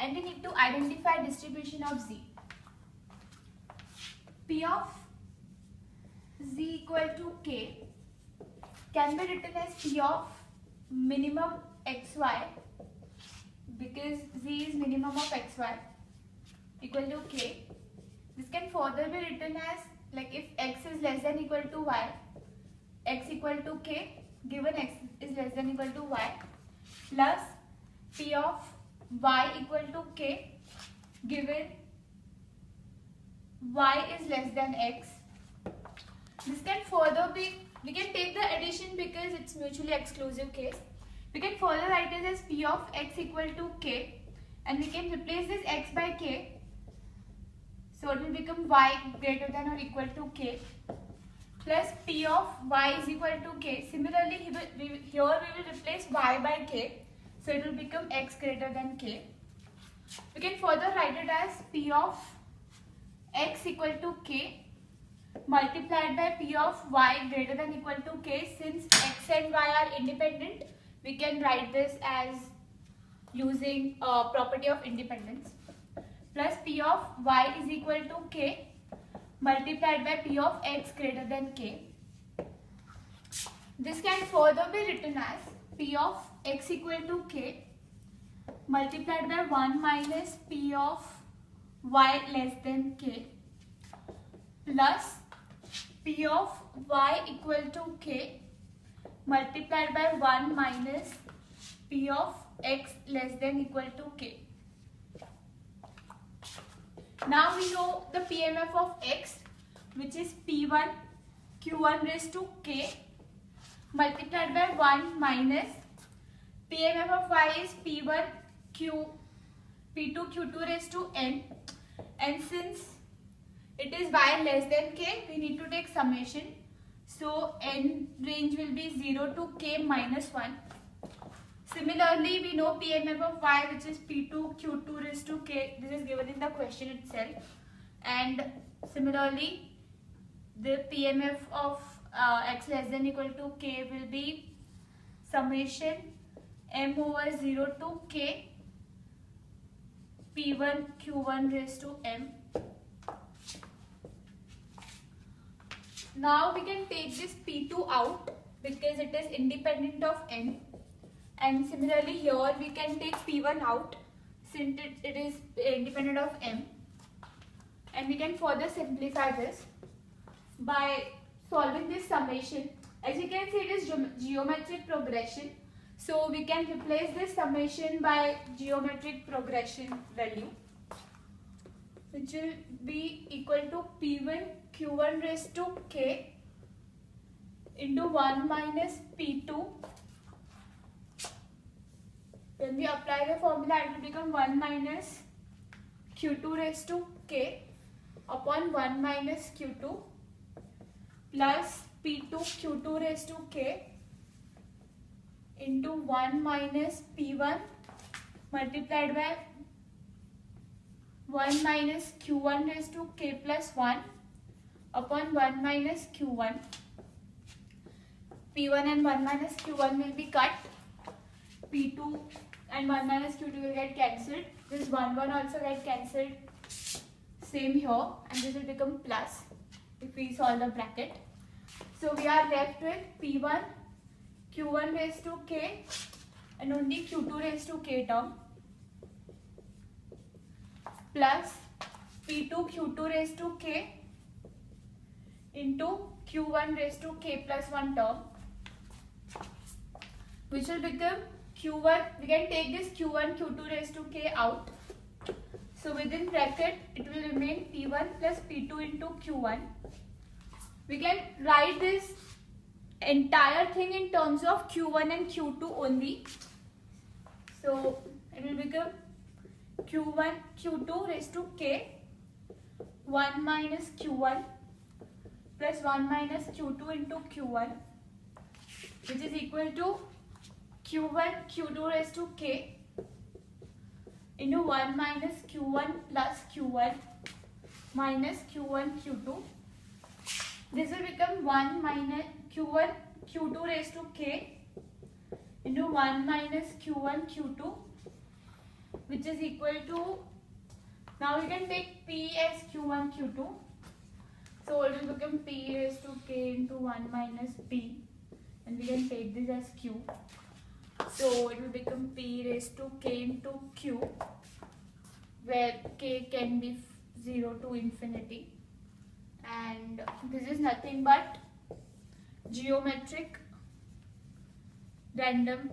and we need to identify distribution of z. P of z equal to k can be written as P of minimum xy, because z is minimum of xy, equal to k. This can further be written as, like, if x is less than equal to y, x equal to k, given x is less than equal to y, plus P of y equal to k, given y is less than x. This can further be, we can take the addition because it's mutually exclusive case. We can further write it as P of x equal to k, and we can replace this x by k, so it will become y greater than or equal to k, plus P of y is equal to k. Similarly, here we will replace y by k, so it will become x greater than k. We can further write it as P of x equal to k multiplied by P of y greater than equal to k. Since x and y are independent, we can write this as using property of independence, plus P of y is equal to k multiplied by P of x greater than k. This can further be written as P of x equal to k multiplied by 1 minus P of y less than k, plus P of y equal to k multiplied by 1 minus P of x less than equal to k. Now we know the PMF of x, which is P1 Q1 raised to k multiplied by 1 minus PMF of y is P1 Q P2 Q2 raised to n, and since it is y less than k, we need to take summation. So n range will be 0 to k minus 1. Similarly, we know PMF of y, which is P2 Q2 raised to k. This is given in the question itself. And similarly, the PMF of x less than equal to k will be summation m over 0 to k P1 Q1 raised to m. Now we can take this P2 out because it is independent of n, and similarly here we can take P1 out since it is independent of m, and we can further simplify this by solving this summation. As you can see, it is geometric progression, so we can replace this summation by geometric progression value, which will be equal to P1 Q1 raised to k into 1 minus P2. When we apply the formula, it will become 1 minus Q2 raised to k upon 1 minus Q2 plus P2 Q2 raised to k into 1 minus P1 multiplied by 1 minus Q1 raised to k plus 1 upon 1 minus Q1. P1 and 1 minus Q1 will be cut. P2 and 1 minus Q2 will get cancelled. This 1 also get cancelled. Same here, and this will become plus if we solve the bracket. So we are left with P1 Q1 raised to k and only Q2 raised to k term, plus P2 Q2 raised to k into Q1 raised to k plus 1 term, which will become Q1. We can take this Q1 Q2 raised to k out. So within bracket it will remain P1 plus P2 into Q1. We can write this entire thing in terms of Q1 and Q2 only. So it will become Q1 Q2 raised to k 1 minus Q1 plus 1 minus Q2 into Q1, which is equal to Q1 Q2 raised to k into 1 minus Q1 plus Q1 minus Q1 Q2. This will become 1 minus Q1 Q2 raised to k into 1 minus Q1 Q2, which is equal to, now we can take P as Q1, Q2. So it will become P raised to K into 1 minus P, and we can take this as Q. So it will become P raised to K into Q, where K can be 0 to infinity. And this is nothing but geometric random